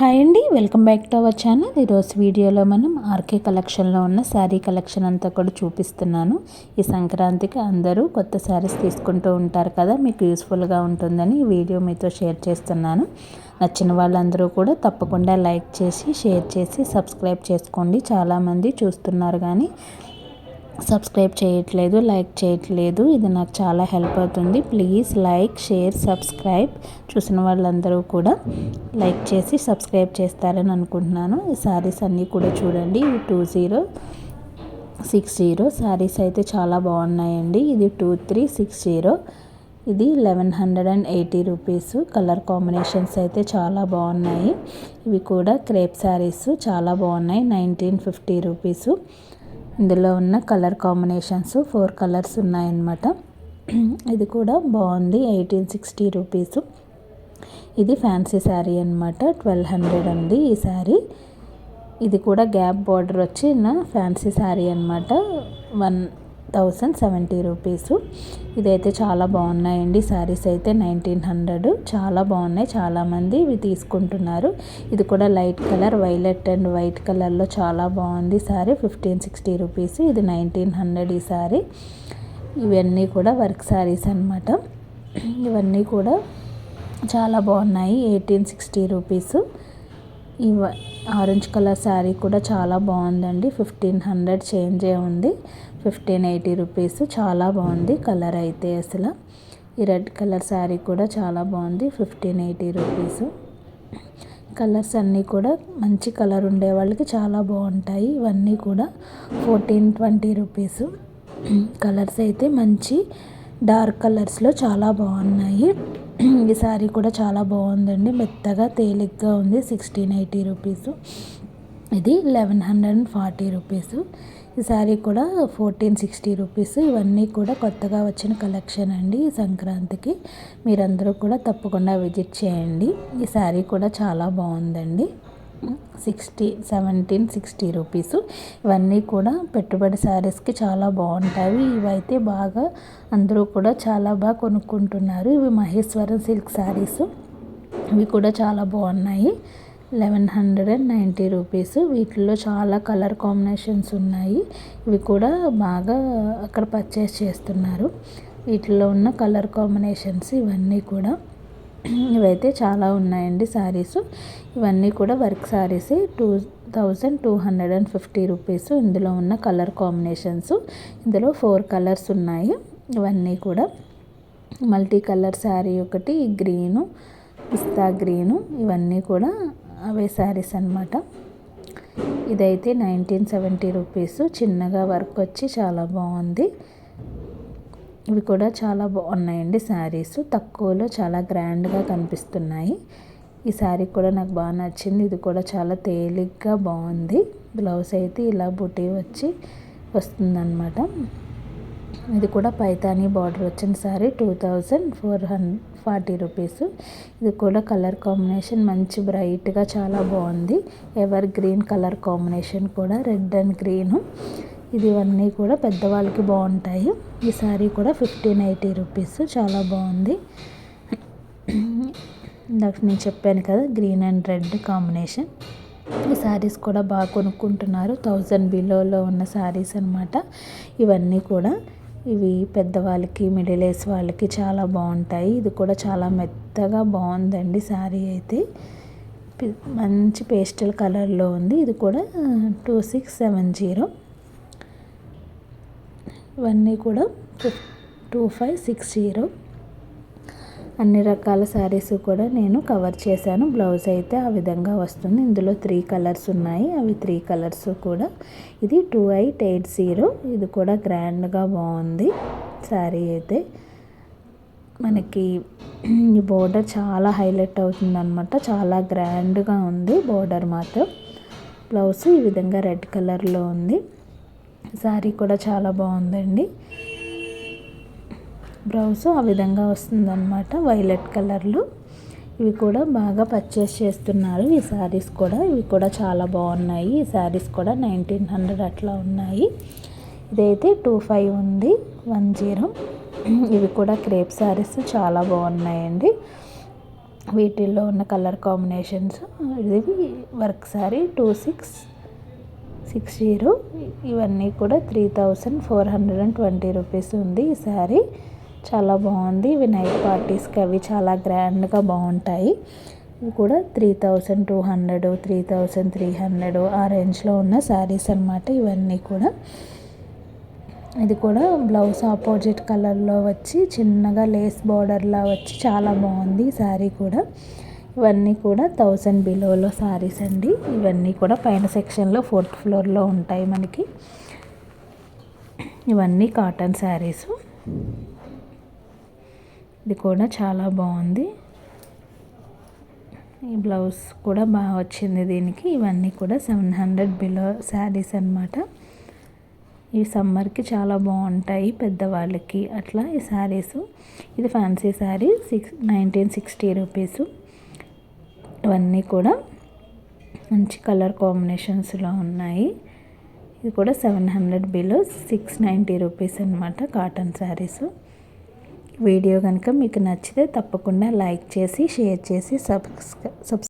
Hi అండి, welcome back to our channel. ఈరోజు వీడియోలో మనం ఆర్కే కలెక్షన్లో ఉన్న శారీ కలెక్షన్ అంతా కూడా చూపిస్తున్నాను. ఈ సంక్రాంతికి అందరూ కొత్త శారీస్ తీసుకుంటూ ఉంటారు కదా, మీకు యూస్ఫుల్గా ఉంటుందని ఈ వీడియో మీతో షేర్ చేస్తున్నాను. నచ్చిన వాళ్ళందరూ కూడా తప్పకుండా లైక్ చేసి షేర్ చేసి సబ్స్క్రైబ్ చేసుకోండి. చాలామంది చూస్తున్నారు కానీ సబ్స్క్రైబ్ చేయట్లేదు, లైక్ చేయట్లేదు. ఇది నాకు చాలా హెల్ప్ అవుతుంది. Please like, share, subscribe. చూసిన వాళ్ళందరూ కూడా లైక్ చేసి సబ్స్క్రైబ్ చేస్తారని అనుకుంటున్నాను. ఈ శారీస్ అన్నీ కూడా చూడండి. 2060 శారీస్ అయితే చాలా బాగున్నాయండి. ఇది 2360, ఇది 1180 రూపీస్. కలర్ కాంబినేషన్స్ అయితే చాలా బాగున్నాయి. ఇవి కూడా క్రేప్ శారీస్ చాలా బాగున్నాయి. 1950 రూపీస్. ఇందులో ఉన్న కలర్ కాంబినేషన్స్ 4 కలర్స్ ఉన్నాయన్నమాట. ఇది కూడా బాగుంది. 1860 రూపీస్. ఇది ఫ్యాన్సీ శారీ అనమాట. 1200 ఉంది ఈ శారీ. ఇది కూడా గ్యాప్ బార్డర్ వచ్చిన ఫ్యాన్సీ శారీ అనమాట. 1070 రూపీస్. ఇదైతే చాలా బాగున్నాయండి. శారీస్ అయితే 1900, చాలా బాగున్నాయి. చాలామంది ఇవి తీసుకుంటున్నారు. ఇది కూడా light colour, violet and white కలర్లో చాలా బాగుంది శారీ. 1560 రూపీస్. ఇది 1900 ఈ శారీ. ఇవన్నీ కూడా వర్క్ శారీస్ అనమాట. ఇవన్నీ కూడా చాలా బాగున్నాయి. 1860 రూపీస్. ఈ ఆరెంజ్ కలర్ శారీ కూడా చాలా బాగుందండి. 1500 చేంజే ఉంది. 1580 రూపీస్. చాలా బాగుంది కలర్ అయితే అసలు. ఈ రెడ్ కలర్ శారీ కూడా చాలా బాగుంది. 1580 రూపీస్. కలర్స్ అన్నీ కూడా మంచి కలర్ ఉండే వాళ్ళకి చాలా బాగుంటాయి. ఇవన్నీ కూడా 1420 రూపీస్. కలర్స్ అయితే మంచి డార్క్ కలర్స్లో చాలా బాగున్నాయి. ఈ శారీ కూడా చాలా బాగుందండి. మెత్తగా తేలిగ్గా ఉంది. 1680 రూపీస్. ఇది 1140 రూపీస్. ఈ శారీ కూడా 1460 రూపీస్. ఇవన్నీ కూడా కొత్తగా వచ్చిన కలెక్షన్ అండి. ఈ సంక్రాంతికి మీరందరూ కూడా తప్పకుండా విజిట్ చేయండి. ఈ శారీ కూడా చాలా బాగుందండి. 1760 రూపీస్. ఇవన్నీ కూడా పెట్టుబడి శారీస్కి చాలా బాగుంటాయి. ఇవైతే బాగా అందరూ కూడా చాలా బాగా కొనుక్కుంటున్నారు. ఇవి మహేశ్వరం సిల్క్ శారీస్. ఇవి కూడా చాలా బాగున్నాయి. 1190 రూపీస్. వీటిల్లో చాలా కలర్ కాంబినేషన్స్ ఉన్నాయి. ఇవి కూడా బాగా అక్కడ పర్చేస్ చేస్తున్నారు. వీటిల్లో ఉన్న కలర్ కాంబినేషన్స్ ఇవన్నీ కూడా. ఇవైతే చాలా ఉన్నాయండి శారీస్. ఇవన్నీ కూడా వర్క్ శారీస్. 2250 రూపీస్. ఇందులో ఉన్న కలర్ కాంబినేషన్స్, ఇందులో 4 కలర్స్ ఉన్నాయి. ఇవన్నీ కూడా మల్టీ కలర్ శారీ ఒకటి, గ్రీను, పిస్తా గ్రీను, ఇవన్నీ కూడా అవే శారీస్ అన్నమాట. ఇదైతే 1970 రూపీస్. చిన్నగా వర్క్ వచ్చి చాలా బాగుంది. ఇవి కూడా చాలా బాగున్నాయండి శారీస్. తక్కువలో చాలా గ్రాండ్గా కనిపిస్తున్నాయి. ఈ శారీ కూడా నాకు బాగా నచ్చింది. ఇది కూడా చాలా తేలిగ్గా బాగుంది. బ్లౌజ్ అయితే ఇలా బుటీ వచ్చి వస్తుందన్నమాట. ఇది కూడా పైతానీ బార్డర్ వచ్చిన శారీ. 2440 రూపీస్. ఇది కూడా కలర్ కాంబినేషన్ మంచి బ్రైట్గా చాలా బాగుంది. ఎవర్ గ్రీన్ కలర్ కాంబినేషన్ కూడా, రెడ్ అండ్ గ్రీను. ఇవన్నీ కూడా పెద్దవాళ్ళకి బాగుంటాయి. ఈ శారీ కూడా 1580 రూపీస్. చాలా బాగుంది. ఇందాక నేను చెప్పాను కదా, గ్రీన్ అండ్ రెడ్ కాంబినేషన్. ఈ శారీస్ కూడా బాగా కొనుక్కుంటున్నారు. 1000 బిలోలో ఉన్న శారీస్ అనమాట. ఇవన్నీ కూడా ఇవి పెద్దవాళ్ళకి, మిడిల్ ఏజ్ వాళ్ళకి చాలా బాగుంటాయి. ఇది కూడా చాలా మెత్తగా బాగుందండి శారీ అయితే. మంచి పేస్టల్ కలర్లో ఉంది. ఇది కూడా 2670. ఇవన్నీ కూడా 2560. అన్ని రకాల శారీస్ కూడా నేను కవర్ చేశాను. బ్లౌజ్ అయితే ఆ విధంగా వస్తుంది. ఇందులో 3 కలర్స్ ఉన్నాయి. అవి 3 కలర్స్ కూడా. ఇది 2880. ఇది కూడా గ్రాండ్గా బాగుంది శారీ అయితే. మనకి ఈ బోర్డర్ చాలా హైలైట్ అవుతుంది అనమాట. చాలా గ్రాండ్గా ఉంది బోర్డర్ మాత్రం. బ్లౌజ్ ఈ విధంగా రెడ్ కలర్లో ఉంది. శారీ కూడా చాలా బాగుందండి. బ్లౌజ్ ఆ విధంగా వస్తుందన్నమాట, వైలెట్ కలర్లో. ఇవి కూడా బాగా పర్చేస్ చేస్తున్నారు ఈ శారీస్ కూడా. ఇవి కూడా చాలా బాగున్నాయి. ఈ శారీస్ కూడా 1900 అట్లా ఉన్నాయి. ఇదైతే 25 ఉంది, 10. ఇవి కూడా క్రేప్ శారీస్ చాలా బాగున్నాయండి. వీటిల్లో ఉన్న కలర్ కాంబినేషన్స్. ఇది వర్క్ శారీ 2660. ఇవన్నీ కూడా 3420 రూపీస్ ఉంది ఈ శారీ. చాలా బాగుంది. ఇవి నైట్ పార్టీస్కి అవి చాలా గ్రాండ్గా బాగుంటాయి. ఇవి కూడా 3200, 3300 ఆ రేంజ్లో ఉన్న శారీస్ అన్నమాట ఇవన్నీ కూడా. ఇది కూడా బ్లౌజ్ ఆపోజిట్ కలర్లో వచ్చి చిన్నగా లేస్ బార్డర్లా వచ్చి చాలా బాగుంది ఈ శారీ కూడా. ఇవన్నీ కూడా 1000 బిలోలో శారీస్ అండి. ఇవన్నీ కూడా పైన సెక్షన్లో 4th ఫ్లోర్లో ఉంటాయి మనకి. ఇవన్నీ కాటన్ శారీస్. ఇది కూడా చాలా బాగుంది. ఈ బ్లౌజ్ కూడా బాగా వచ్చింది దీనికి. ఇవన్నీ కూడా 700 బిలో శారీస్ అన్నమాట. ఈ సమ్మర్కి చాలా బాగుంటాయి పెద్దవాళ్ళకి అట్లా ఈ శారీస్. ఇది ఫ్యాన్సీ శారీ 1960 రూపీస్. ఇవన్నీ కూడా మంచి కలర్ కాంబినేషన్స్లో ఉన్నాయి. ఇది కూడా 700 బిలో 690 రూపీస్ అన్నమాట కాటన్ శారీస్. వీడియో కనుక మీకు నచ్చితే తప్పకుండా లైక్ చేసి షేర్ చేసి సబ్స్క్రైబ్